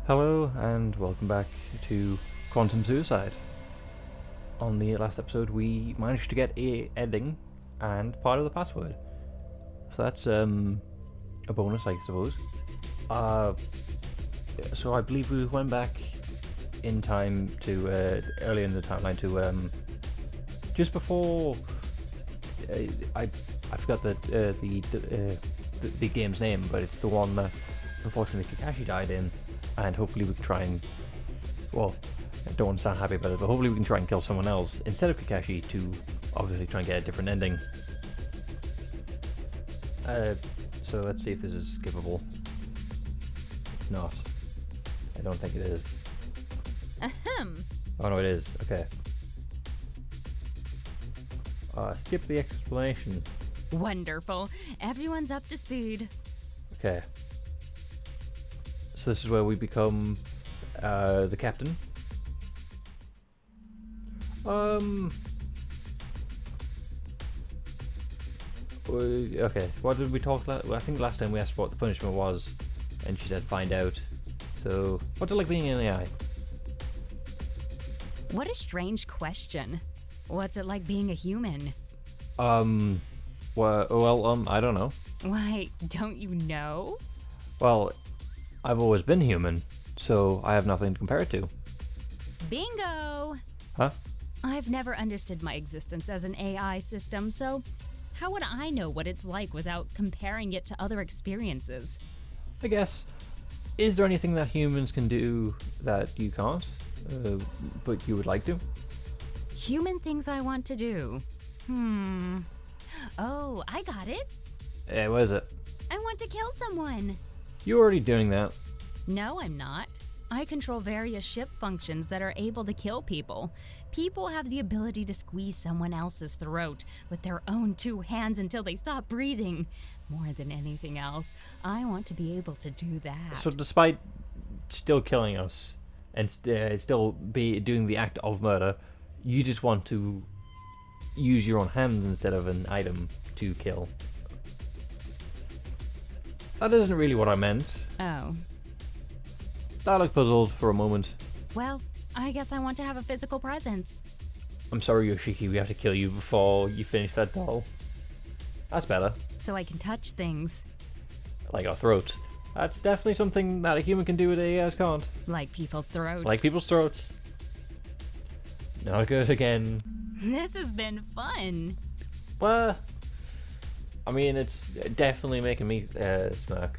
Hello and welcome back to Quantum Suicide. On the last episode we managed to get a ending and part of the password. So that's a bonus, I suppose. So I believe we went back in time to earlier in the timeline to just before I forgot the game's name, but it's the one that unfortunately Kakashi died in. And hopefully we can try and, well, I don't want to sound happy about it, but hopefully we can try and kill someone else instead of Kakashi to obviously try and get a different ending. So let's see if this is skippable. It's not. I don't think it is. Ahem. Oh no, it is. Okay. Skip the explanation. Wonderful. Everyone's up to speed. Okay. So this is where we become the captain. Okay, what did we talk about? I think last time we asked what the punishment was, and she said find out. So, what's it like being an AI? What a strange question. What's it like being a human? Well, I don't know. Why, don't you know? Well, I've always been human, so I have nothing to compare it to. Bingo! Huh? I've never understood my existence as an AI system, so how would I know what it's like without comparing it to other experiences? I guess. Is there anything that humans can do that you can't, but you would like to? Human things I want to do. Oh, I got it. What is it? I want to kill someone. You're already doing that. No, I'm not. I control various ship functions that are able to kill people. People have the ability to squeeze someone else's throat with their own two hands until they stop breathing. More than anything else, I want to be able to do that. So despite still killing us and still be doing the act of murder, you just want to use your own hands instead of an item to kill. That isn't really what I meant. Oh. I looked puzzled for a moment. Well, I guess I want to have a physical presence. I'm sorry, Yoshiki, we have to kill you before you finish that doll. That's better. So I can touch things. Like our throats. That's definitely something that a human can do with AIs can't. Like people's throats. Like people's throats. Not good again. This has been fun. Well, I mean, it's definitely making me smirk.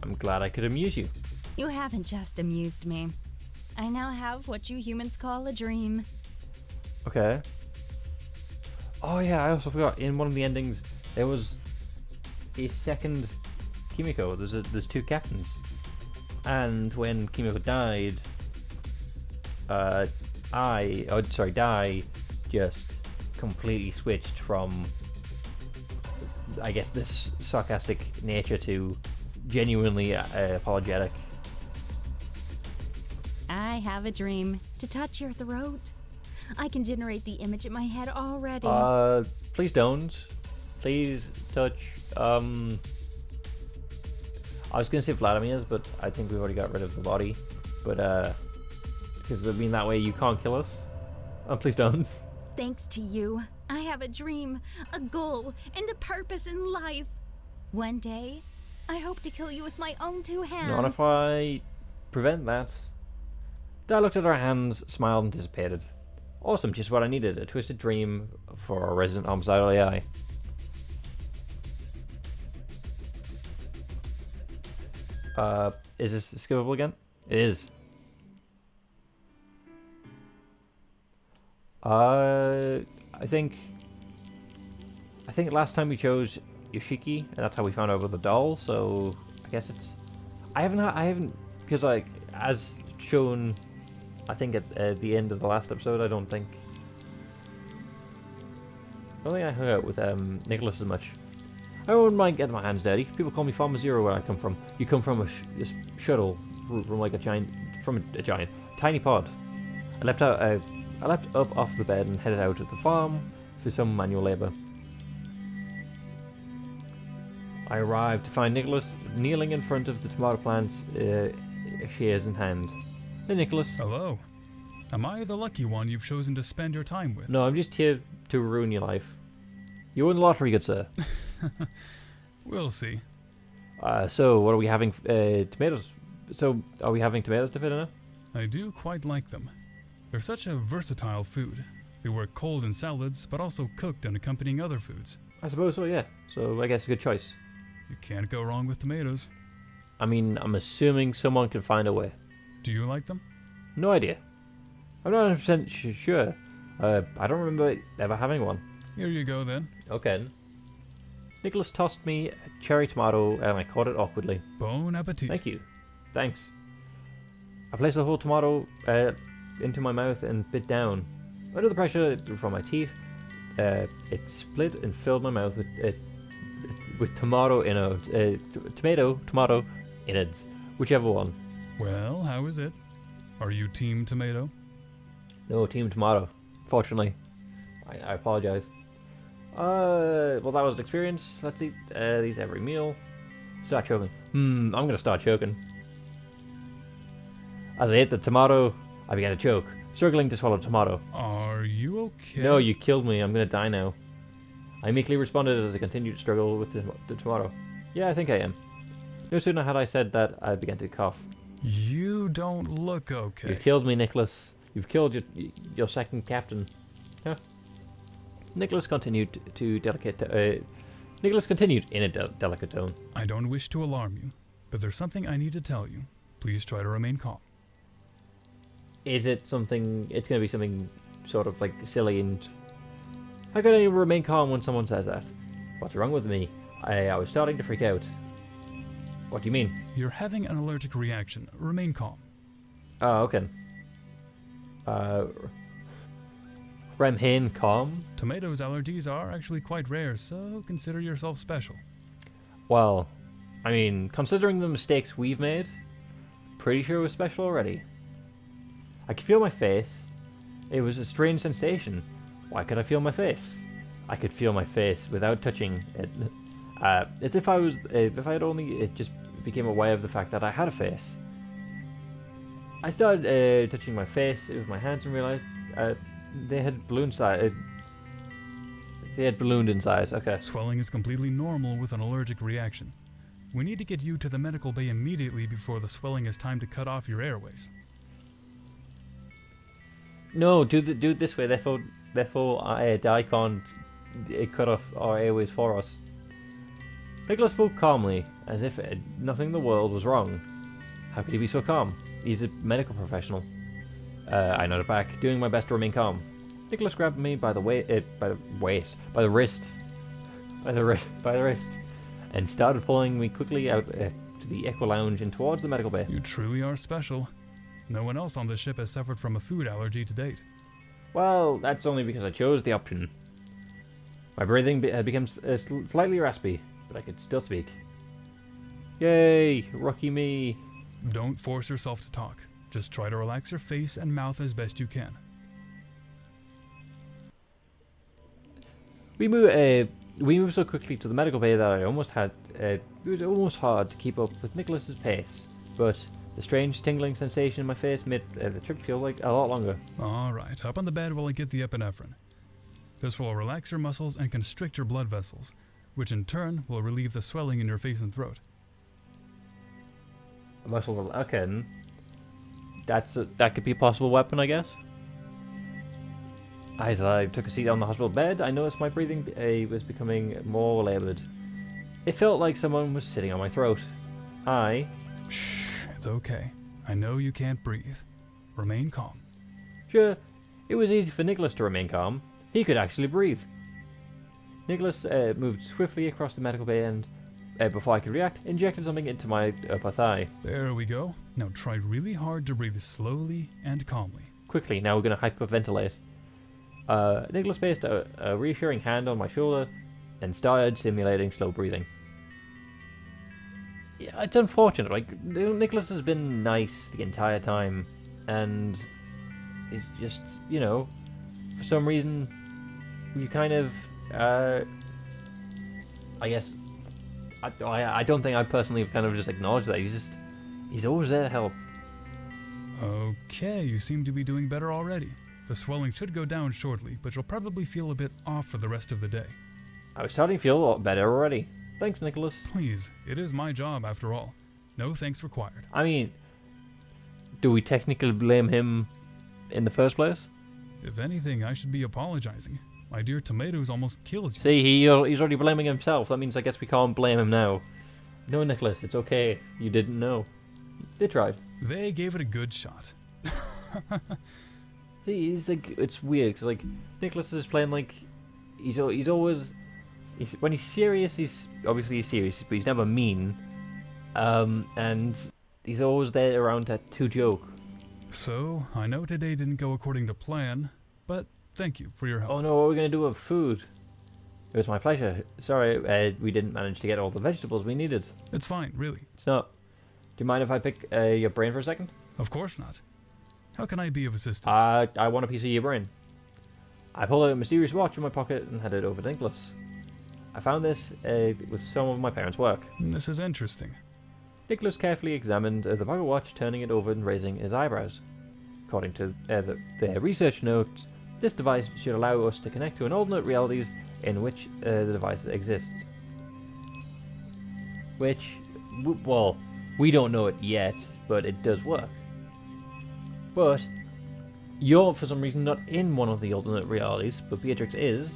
I'm glad I could amuse you. You haven't just amused me. I now have what you humans call a dream. Okay. Oh yeah, I also forgot, in one of the endings, there was a second Kimiko. There's two captains. And when Kimiko died, Dai just completely switched from, I guess, this sarcastic nature to genuinely apologetic. I have a dream to touch your throat. I can generate the image in my head already. Please don't. Please touch. I was gonna say Vladimir's, but I think we've already got rid of the body. But because I mean that way you can't kill us. Please don't. Thanks to you, I have a dream, a goal, and a purpose in life. One day, I hope to kill you with my own two hands. Not if I prevent that. Dad looked at her hands, smiled, and dissipated. Awesome, just what I needed. A twisted dream for a resident homicidal AI. Is this skippable again? It is. I think last time we chose Yoshiki, and that's how we found out about the doll. So I guess it's. I haven't, because like as shown, I think at the end of the last episode, I don't think I hung out with Nicholas as much. I wouldn't mind getting my hands dirty. People call me Farmer Zero where I come from. You come from a shuttle from like a giant tiny pod. I leapt up off the bed and headed out at the farm for some manual labor. I arrived to find Nicholas kneeling in front of the tomato plants shears in hand. Hey, Nicholas. Hello. Am I the lucky one you've chosen to spend your time with? No, I'm just here to ruin your life. You won the lottery, good sir. We'll see. So, what are we having? Tomatoes. So, are we having tomatoes for dinner? I do quite like them. They're such a versatile food. They work cold in salads, but also cooked and accompanying other foods. I suppose so, yeah. So, I guess a good choice. You can't go wrong with tomatoes. I mean, I'm assuming someone can find a way. Do you like them? No idea. I'm not 100% sure. I don't remember ever having one. Here you go then. Okay. Nicholas tossed me a cherry tomato and I caught it awkwardly. Bon appetit. Thank you. Thanks. I placed the whole tomato into my mouth and bit down. Under the pressure from my teeth, it split and filled my mouth with tomato tomato innards, whichever one. Well, how is it? Are you team tomato? No, team tomato. Fortunately, I apologize. Well, that was an experience. Let's eat these every meal. Start choking. I'm gonna start choking. As I ate the tomato, I began to choke, struggling to swallow tomato. Are you okay? No, you killed me. I'm gonna die now. I meekly responded as I continued to struggle with the tomato. Yeah, I think I am. No sooner had I said that, I began to cough. You don't look okay. You killed me, Nicholas. You've killed your second captain. Huh? Nicholas continued Nicholas continued in a delicate tone. I don't wish to alarm you, but there's something I need to tell you. Please try to remain calm. Is it something? It's going to be something sort of like silly and. How can I remain calm when someone says that? What's wrong with me? I was starting to freak out. What do you mean? You're having an allergic reaction. Remain calm. Oh, okay. Remain calm? Tomatoes allergies are actually quite rare, so consider yourself special. Well, I mean, considering the mistakes we've made, pretty sure we're special already. I could feel my face. It was a strange sensation. Why could I feel my face? I could feel my face without touching it. It's if I had only just became aware of the fact that I had a face. I started touching my face with my hands and realized they had ballooned in size. Okay. Swelling is completely normal with an allergic reaction. We need to get you to the medical bay immediately before the swelling has time to cut off your airways. No, do it this way. Therefore, Di can't cut off our airways for us. Nicholas spoke calmly, as if nothing in the world was wrong. How could he be so calm? He's a medical professional. I nodded back, doing my best to remain calm. Nicholas grabbed me by the wrist, and started pulling me quickly out to the Equa Lounge and towards the medical bay. You truly are special. No one else on this ship has suffered from a food allergy to date. Well, that's only because I chose the option. My breathing had become slightly raspy, but I could still speak. Yay, rookie me. Don't force yourself to talk. Just try to relax your face and mouth as best you can. We moved so quickly to the medical bay that I almost had. It was almost hard to keep up with Nicholas's pace, but the strange tingling sensation in my face made the trip feel like a lot longer. Alright, hop on the bed while I get the epinephrine. This will relax your muscles and constrict your blood vessels, which in turn will relieve the swelling in your face and throat. A muscle. Okay, that could be a possible weapon, I guess. As I took a seat on the hospital bed, I noticed my breathing was becoming more laboured. It felt like someone was sitting on my throat. Shh, it's okay. I know you can't breathe. Remain calm. Sure, it was easy for Nicholas to remain calm. He could actually breathe. Nicholas moved swiftly across the medical bay and, before I could react, injected something into my upper thigh. There we go. Now try really hard to breathe slowly and calmly. Quickly, now we're going to hyperventilate. Nicholas placed a reassuring hand on my shoulder and started simulating slow breathing. Yeah, it's unfortunate. Like, Nicholas has been nice the entire time, and he's just, for some reason, you kind of, I guess, I don't think I personally have kind of just acknowledged that. He's always there to help. Okay, you seem to be doing better already. The swelling should go down shortly, but you'll probably feel a bit off for the rest of the day. I was starting to feel a lot better already. Thanks, Nicholas. Please, it is my job after all. No thanks required. I mean, do we technically blame him in the first place? If anything, I should be apologizing. My dear tomatoes almost killed you. See, he's already blaming himself. That means I guess we can't blame him now. No, Nicholas, it's okay. You didn't know. They tried. They gave it a good shot. See, he's like, it's weird because like Nicholas is playing like he's always when he's serious, he's serious, but he's never mean. And he's always there around to joke. So, I know today didn't go according to plan, but thank you for your help. Oh no, what are we going to do with food? It was my pleasure. Sorry, we didn't manage to get all the vegetables we needed. It's fine, really. It's not. Do you mind if I pick your brain for a second? Of course not. How can I be of assistance? I want a piece of your brain. I pulled out a mysterious watch in my pocket and handed it over to Nicholas. I found this with some of my parents' work. This is interesting. Nicholas carefully examined the pocket watch, turning it over and raising his eyebrows. According to the research notes, this device should allow us to connect to an alternate realities in which the device exists. Which, well, we don't know it yet, but it does work. But you're, for some reason, not in one of the alternate realities, but Beatrix is.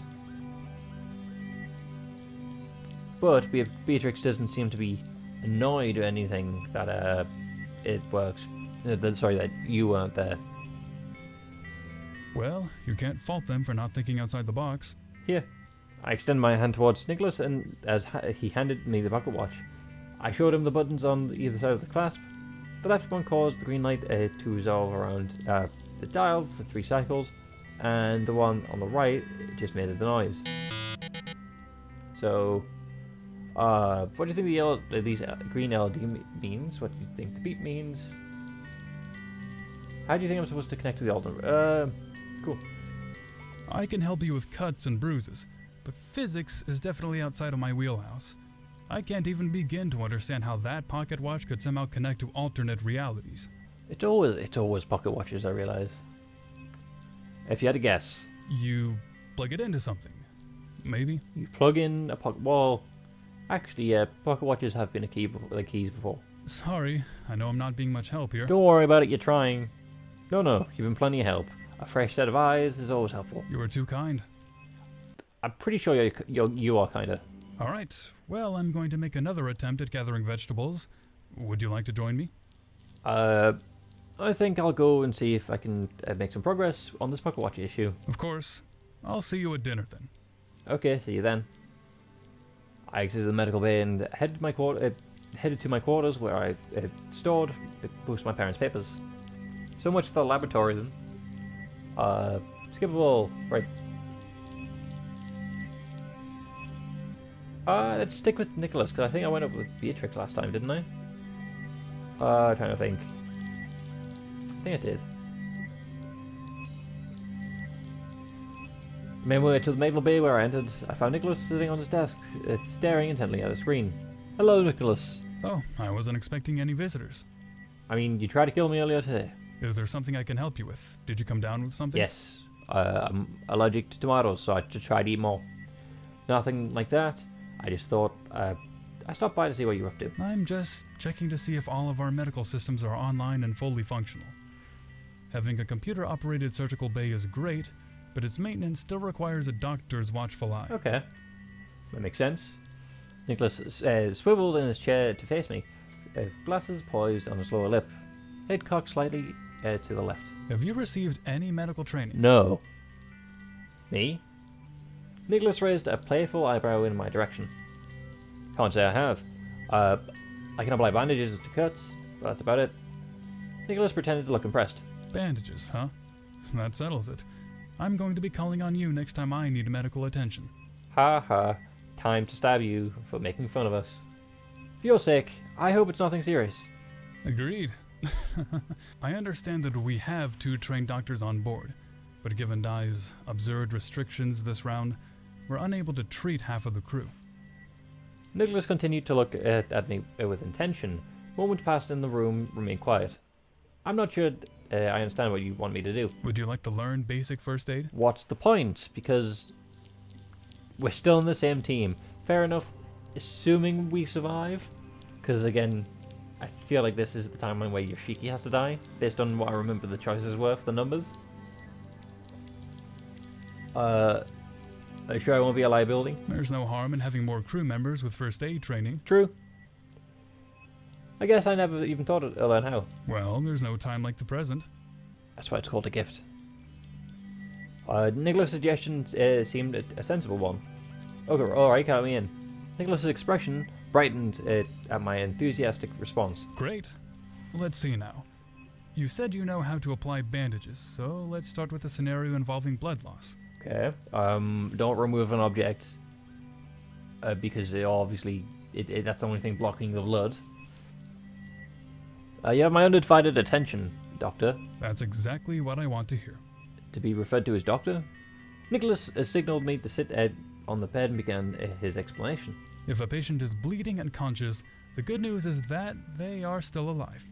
But Beatrix doesn't seem to be annoyed or anything that it works. That you weren't there. Well, you can't fault them for not thinking outside the box. Here. I extend my hand towards Nicholas, and as he handed me the pocket watch, I showed him the buttons on either side of the clasp. The left one caused the green light to resolve around the dial for 3 cycles, and the one on the right just made the noise. So, what do you think these green LED means? What do you think the beep means? How do you think I'm supposed to connect to the alternate? Cool. I can help you with cuts and bruises, but physics is definitely outside of my wheelhouse. I can't even begin to understand how that pocket watch could somehow connect to alternate realities. It's always pocket watches, I realize. If you had to guess. You plug it into something. Maybe? You plug in a pocket... Well, actually, yeah, pocket watches have been keys before. Sorry, I know I'm not being much help here. Don't worry about it, you're trying. No, you've been plenty of help. A fresh set of eyes is always helpful. You were too kind. I'm pretty sure you are, kinda. Alright, well, I'm going to make another attempt at gathering vegetables. Would you like to join me? I think I'll go and see if I can make some progress on this pocket watch issue. Of course. I'll see you at dinner then. Okay, see you then. I exited the medical bay and headed to my quarters where I stored most of my parents' papers. So much for the laboratory then. Skippable, right. Let's stick with Nicholas, because I think I went up with Beatrix last time, didn't I? Trying to think. I think I did. Made my way to the medical bay where I entered. I found Nicholas sitting on his desk, staring intently at a screen. Hello, Nicholas. Oh, I wasn't expecting any visitors. I mean, you tried to kill me earlier today. Is there something I can help you with? Did you come down with something? Yes. I'm allergic to tomatoes, so I just tried to eat more. Nothing like that. I just thought, I stopped by to see what you were up to. I'm just checking to see if all of our medical systems are online and fully functional. Having a computer-operated surgical bay is great, but its maintenance still requires a doctor's watchful eye. Okay. That makes sense. Nicholas swiveled in his chair to face me, glasses poised on his lower lip, head cocked slightly to the left. Have you received any medical training? No. Me? Nicholas raised a playful eyebrow in my direction. Can't say I have. I can apply bandages to cuts, but that's about it. Nicholas pretended to look impressed. Bandages, huh? That settles it. I'm going to be calling on you next time I need medical attention. Ha ha. Time to stab you for making fun of us. For your sake, I hope it's nothing serious. Agreed. I understand that we have 2 trained doctors on board, but given Dai's absurd restrictions this round, we're unable to treat half of the crew. Nicholas continued to look at me with intention. Moments passed and the room remained quiet. I'm not sure I understand what you want me to do. Would you like to learn basic first aid? What's the point? Because we're still in the same team. Fair enough, assuming we survive. Because again, I feel like this is the timeline where Yoshiki has to die, based on what I remember the choices were for the numbers. Are you sure I won't be a liability? There's no harm in having more crew members with first aid training. True. I guess I never even thought to learn how. Well, there's no time like the present. That's why it's called a gift. Nicholas' suggestion seemed a sensible one. Okay, alright, count me in. Nicholas' expression brightened at my enthusiastic response. Great. Let's see now. You said you know how to apply bandages, so let's start with a scenario involving blood loss. Okay. Don't remove an object because obviously that's the only thing blocking the blood. You have my undivided attention, Doctor. That's exactly what I want to hear. To be referred to as Doctor? Nicholas signaled me to sit on the bed and began his explanation. If a patient is bleeding and conscious, the good news is that they are still alive.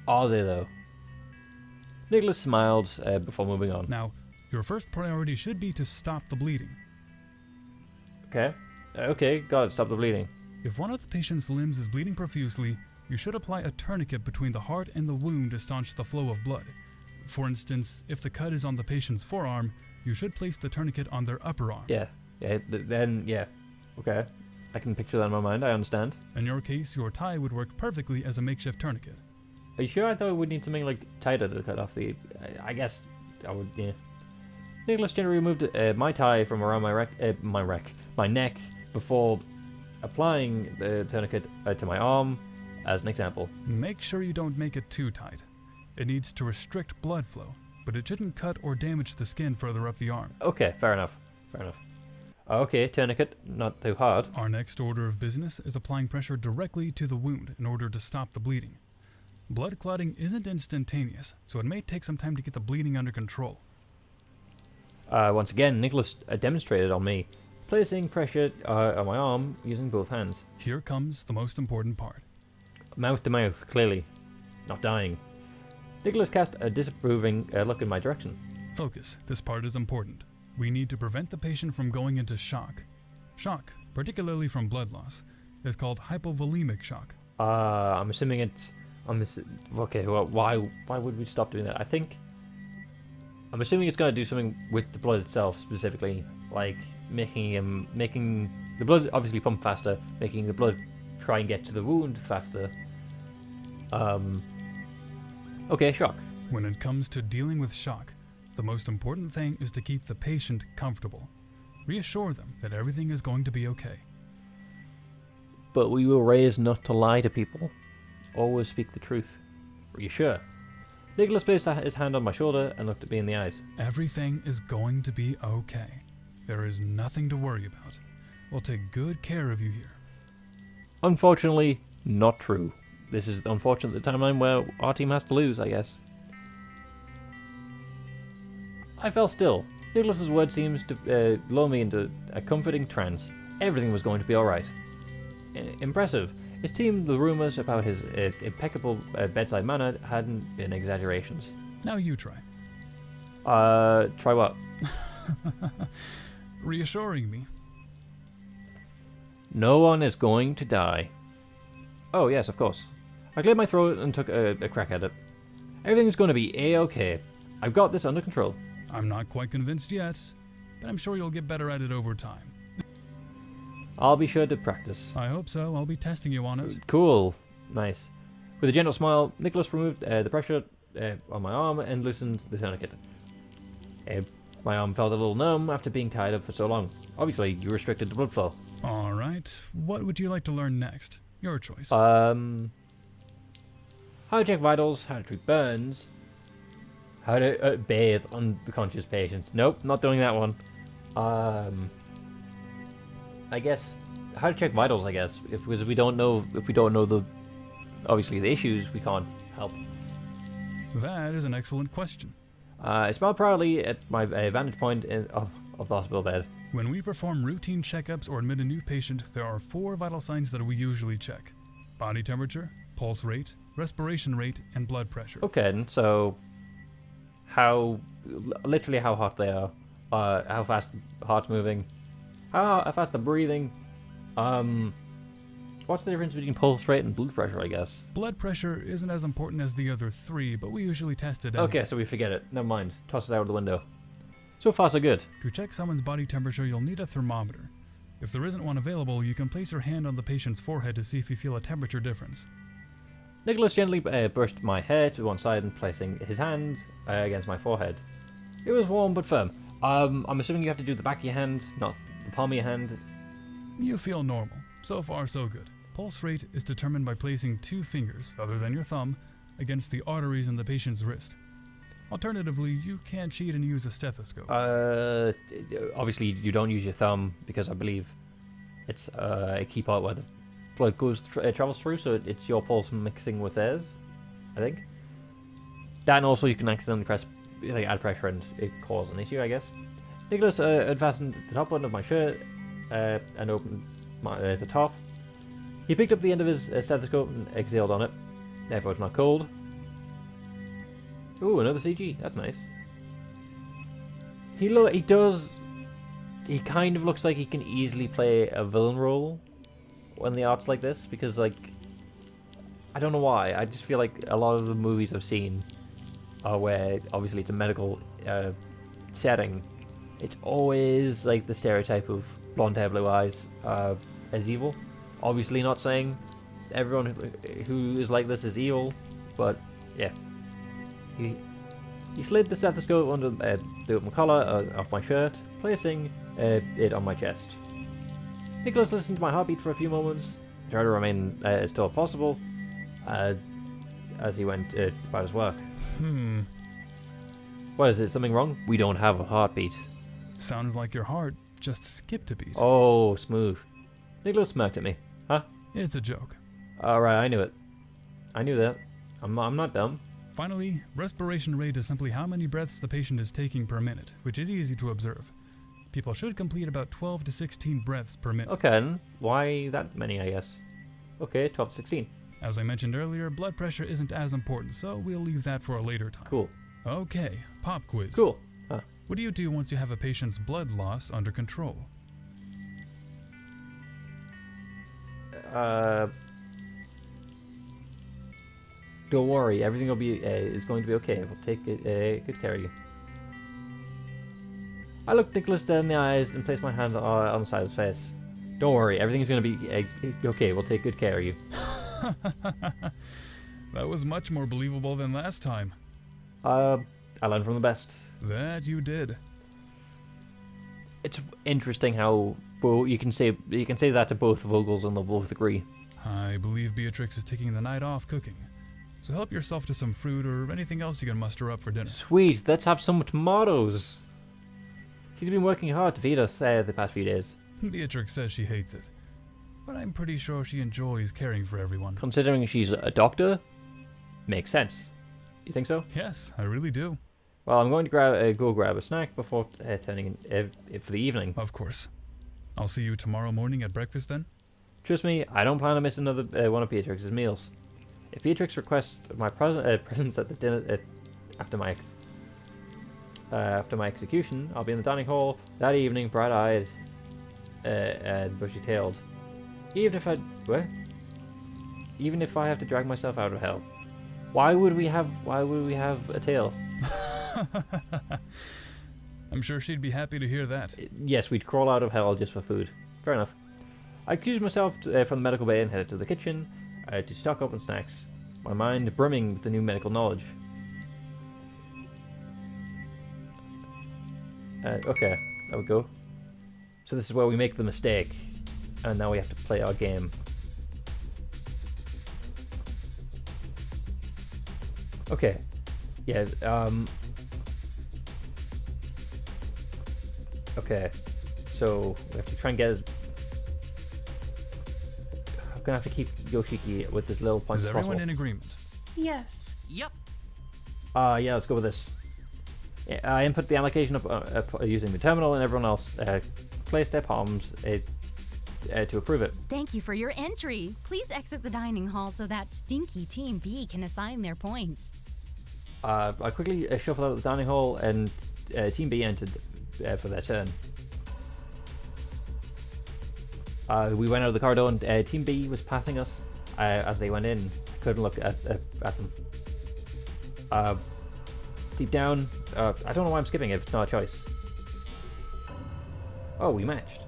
Are they, though? Nicholas smiled before moving on. Now, your first priority should be to stop the bleeding. Okay. Okay, got it. Stop the bleeding. If one of the patient's limbs is bleeding profusely, you should apply a tourniquet between the heart and the wound to staunch the flow of blood. For instance, if the cut is on the patient's forearm, you should place the tourniquet on their upper arm. Yeah. Then, yeah. Okay. I can picture that in my mind. I understand. In your case, your tie would work perfectly as a makeshift tourniquet. Are you sure? I thought I would need something, like, tighter to cut off the... I guess I would, yeah. Nicholas gently removed my tie from around my neck before applying the tourniquet to my arm, as an example. Make sure you don't make it too tight. It needs to restrict blood flow, but it shouldn't cut or damage the skin further up the arm. Okay, fair enough. Fair enough. Okay, tourniquet, not too hard. Our next order of business is applying pressure directly to the wound in order to stop the bleeding. Blood clotting isn't instantaneous, so it may take some time to get the bleeding under control. Once again, Nicholas demonstrated on me, placing pressure on my arm using both hands. Here comes the most important part. Mouth to mouth, clearly. Not dying. Nicholas cast a disapproving look in my direction. Focus, this part is important. We need to prevent the patient from going into shock. Shock, particularly from blood loss, is called hypovolemic shock. I'm assuming it's... okay, well, why would we stop doing that? I'm assuming it's going to do something with the blood itself, specifically, like making the blood obviously pump faster, making the blood try and get to the wound faster. Okay, shock. When it comes to dealing with shock, the most important thing is to keep the patient comfortable. Reassure them that everything is going to be okay. But we were raised not to lie to people. Always speak the truth. Are you sure? Nicholas placed his hand on my shoulder and looked at me in the eyes. Everything is going to be okay. There is nothing to worry about. We'll take good care of you here. Unfortunately, not true. This is unfortunately the timeline where our team has to lose, I guess. I fell still. Nicholas's word seems to lull me into a comforting trance. Everything was going to be alright. Impressive. It seemed the rumours about his impeccable bedside manner hadn't been exaggerations. Now you try. Try what? Reassuring me. No one is going to die. Oh, yes, of course. I cleared my throat and took a crack at it. Everything's going to be A-okay. I've got this under control. I'm not quite convinced yet, but I'm sure you'll get better at it over time. I'll be sure to practice. I hope so. I'll be testing you on it. Cool. Nice. With a gentle smile, Nicholas removed the pressure on my arm and loosened the tourniquet. My arm felt a little numb after being tied up for so long. Obviously, you restricted the blood flow. All right. What would you like to learn next? Your choice. How to check vitals, how to treat burns, how to bathe unconscious patients. Nope, not doing that one. I guess how to check vitals. I guess because if we don't know the obviously the issues, we can't help. That is an excellent question. I smiled proudly at my vantage point of the hospital bed. When we perform routine checkups or admit a new patient, there are 4 vital signs that we usually check: body temperature, pulse rate, respiration rate, and blood pressure. Okay, and so literally how hot they are, how fast the heart's moving, how fast they're breathing, what's the difference between pulse rate and blood pressure, I guess? Blood pressure isn't as important as the other three, but we usually test it anyway. Okay, so we forget it. Never mind. Toss it out of the window. So far, so good. To check someone's body temperature, you'll need a thermometer. If there isn't one available, you can place your hand on the patient's forehead to see if you feel a temperature difference. Nicholas gently brushed my hair to one side and placing his hand against my forehead. It was warm but firm. I'm assuming you have to do the back of your hand, not the palm of your hand. You feel normal. So far, so good. Pulse rate is determined by placing 2 fingers, other than your thumb, against the arteries in the patient's wrist. Alternatively, you can cheat and use a stethoscope. Obviously you don't use your thumb because I believe it's a key part where the blood travels through, so it's your pulse mixing with theirs, I think. That, and also you can accidentally add pressure and it cause an issue, I guess. Nicholas unfastened the top button of my shirt and opened the top. He picked up the end of his stethoscope and exhaled on it. Therefore it's not cold. Ooh, another CG. That's nice. He kind of looks like he can easily play a villain role when the art's like this, because, like, I don't know why. I just feel like a lot of the movies I've seen are where, obviously, it's a medical setting. It's always, like, the stereotype of blonde hair, blue eyes as evil. Obviously not saying everyone who is like this is evil, but, yeah. He slid the stethoscope under the open collar of my shirt, placing it on my chest. Nicholas listened to my heartbeat for a few moments, tried to remain as still as possible, as he went about his work. What is it? Something wrong? We don't have a heartbeat. Sounds like your heart just skipped a beat. Oh, smooth. Nicholas smirked at me. Huh? It's a joke. Alright, I knew it. I knew that. I'm not dumb. Finally, respiration rate is simply how many breaths the patient is taking per minute, which is easy to observe. People should complete about 12 to 16 breaths per minute. Okay, then. Why that many, I guess? Okay, 12 to 16. As I mentioned earlier, blood pressure isn't as important, so we'll leave that for a later time. Cool. Okay, pop quiz. Cool. Huh. What do you do once you have a patient's blood loss under control? Don't worry, everything will be is going to be okay. We'll take good care of you. I looked Nicholas dead in the eyes and placed my hand on the side of his face. Don't worry, everything's going to be okay. We'll take good care of you. That was much more believable than last time. I learned from the best. That you did. It's interesting how you can say that to both Vogels and they'll both agree. I believe Beatrix is taking the night off cooking. So help yourself to some fruit or anything else you can muster up for dinner. Sweet, let's have some tomatoes. She's been working hard to feed us the past few days. Beatrix says she hates it, but I'm pretty sure she enjoys caring for everyone. Considering she's a doctor, makes sense. You think so? Yes, I really do. Well, I'm going to go grab a snack before turning in for the evening. Of course. I'll see you tomorrow morning at breakfast then. Trust me, I don't plan to miss another one of Beatrix's meals. If Beatrix requests my presence at the dinner after my execution, I'll be in the dining hall that evening, bright-eyed and bushy-tailed. Even if I have to drag myself out of hell. Why would we have a tail? I'm sure she'd be happy to hear that. Yes, we'd crawl out of hell just for food. Fair enough. I excused myself from the medical bay and headed to the kitchen to stock up on snacks, my mind brimming with the new medical knowledge. Okay, there we go. So this is where we make the mistake, and now we have to play our game. Okay, yeah, okay, so we have to try and get as... I'm gonna have to keep Yoshiki with this little punch Is as possible. everyone in agreement? Yes. Yep. Yeah, let's go with this. Yeah, I input the allocation of using the terminal, and everyone else place their palms to approve it. Thank you for your entry. Please exit the dining hall so that stinky Team B can assign their points. I quickly shuffled out of the dining hall, and Team B entered for their turn. We went out of the corridor, and Team B was passing us as they went in. I couldn't look at them. Deep down, I don't know why I'm skipping it. It's not a choice. Oh, we matched.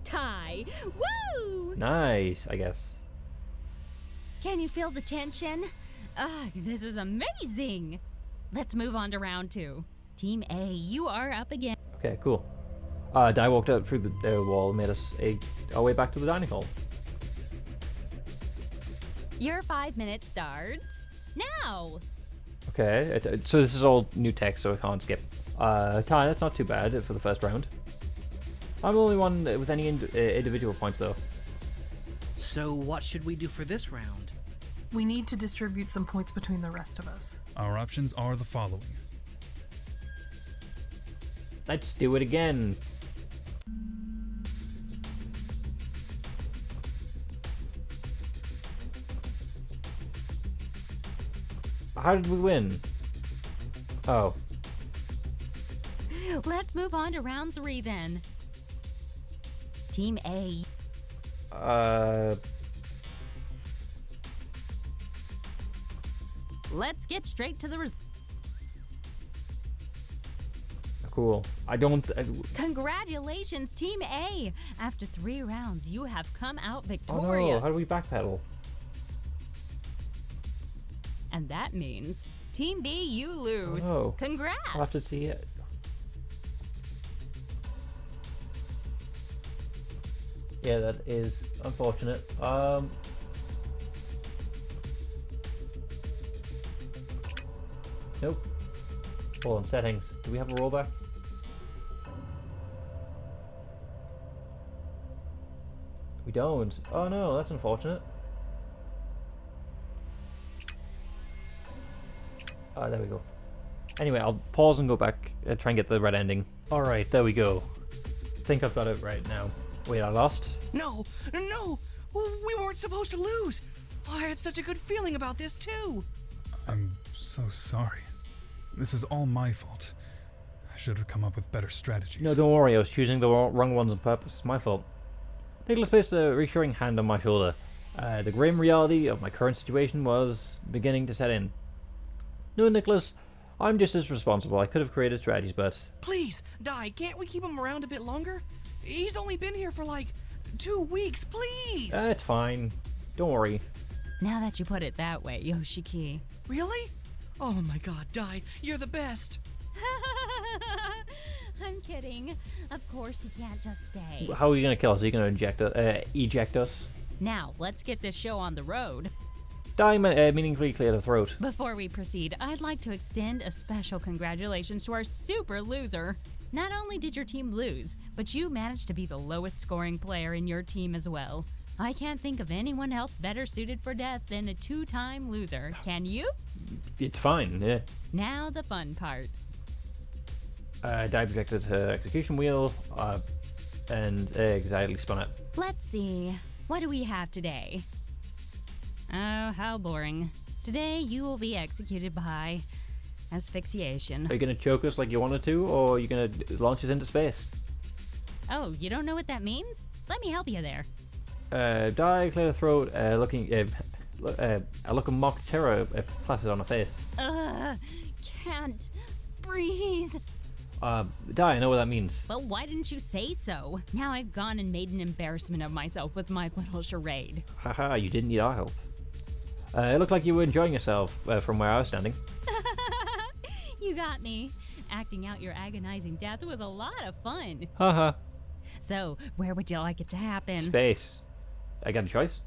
Tie. Woo! Nice, I guess. Can you feel the tension? This is amazing. Let's move on to round 2. Team A, you are up again. Okay, cool. Di walked out through the wall and made us our way back to the dining hall. Your 5 minutes starts now. Okay, so this is all new text, so I can't skip. Ty, that's not too bad for the first round. I'm the only one with any individual points, though. So what should we do for this round? We need to distribute some points between the rest of us. Our options are the following. Let's do it again. How did we win? Oh. Let's move on to round 3 then. Team A. Let's get straight to the result. Cool. I don't... Congratulations, Team A! After 3 rounds, you have come out Oh victorious. no, how do we backpedal? And that means, Team B, you lose. Oh. Congrats! I'll have to see it. Yeah, that is unfortunate. Nope. Hold on, settings. Do we have a rollback? We don't. Oh no, that's unfortunate. There we go. Anyway, I'll pause and go back and try and get the red ending. Alright, there we go. Think I've got it right now. Wait, I lost? No! We weren't supposed to lose! I had such a good feeling about this, too! I'm so sorry. This is all my fault. I should have come up with better strategies. No, don't worry, I was choosing the wrong ones on purpose. My fault. Nicholas placed a reassuring hand on my shoulder. The grim reality of my current situation was beginning to set in. No, Nicholas, I'm just as responsible. I could have created strategies, but... Please, Di, can't we keep him around a bit longer? He's only been here for like 2 weeks, please! It's fine. Don't worry. Now that you put it that way, Yoshiki. Really? Oh my god, Di, you're the best! I'm kidding. Of course he can't just stay. How are you going to kill us? Are you going to eject us? Now, let's get this show on the road. Die meaningfully clear the throat. Before we proceed, I'd like to extend a special congratulations to our super loser. Not only did your team lose, but you managed to be the lowest scoring player in your team as well. I can't think of anyone else better suited for death than a 2-time loser. Can you? It's fine, yeah. Now the fun part. Die projected her execution wheel, and excitedly spun it. Let's see. What do we have today? Oh, how boring. Today you will be executed by asphyxiation. Are you going to choke us like you wanted to, or are you going to launch us into space? Oh, you don't know what that means? Let me help you there. Die clear the throat, a look of mock terror plastered on her face. Can't breathe. Die, I know what that means. Well, why didn't you say so? Now I've gone and made an embarrassment of myself with my little charade. Haha, you didn't need our help. It looked like you were enjoying yourself from where I was standing. You got me. Acting out your agonizing death was a lot of fun. Haha. So, where would you like it to happen? Space. I got a choice?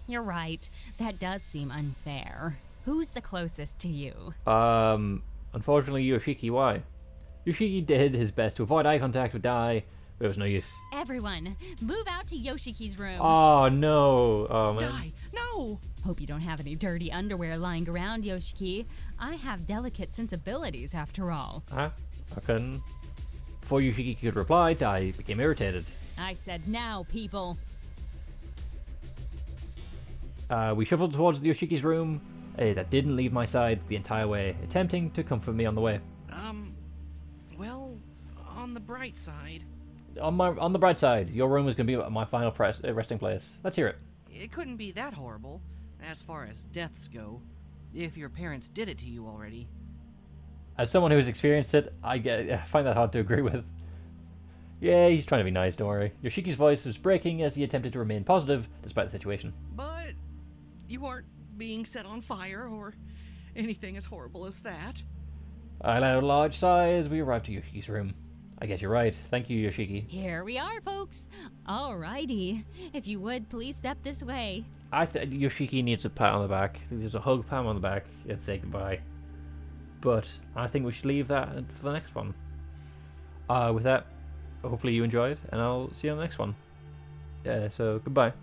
You're right. That does seem unfair. Who's the closest to you? Unfortunately, Yoshiki, why? Yoshiki did his best to avoid eye contact with Dai, but it was no use. Everyone, move out to Yoshiki's room. Oh, no. Oh, man. Di, no! Hope you don't have any dirty underwear lying around, Yoshiki. I have delicate sensibilities, after all. Huh? I couldn't. Before Yoshiki could reply, Dai became irritated. I said now, people. We shuffled towards the Yoshiki's room. That didn't leave my side the entire way, attempting to comfort me on the way. Well, on the bright side, On the bright side, your room was going to be my final resting place. Let's hear it. it couldn't be that horrible, as far as deaths go, if your parents did it to you already. As someone who's experienced it, I find that hard to agree with. Yeah, he's trying to be nice, don't worry. Yoshiki's voice was breaking as he attempted to remain positive despite the situation. But you aren't being set on fire or anything as horrible as that. I let out a large sigh as we arrived to Yoshiki's room. I guess you're right. Thank you, Yoshiki. Here we are, folks. Alrighty. If you would, please step this way. Yoshiki needs a pat on the back. There's a hug, pat on the back, and say goodbye. But I think we should leave that for the next one. With that, hopefully you enjoyed, and I'll see you on the next one. So goodbye.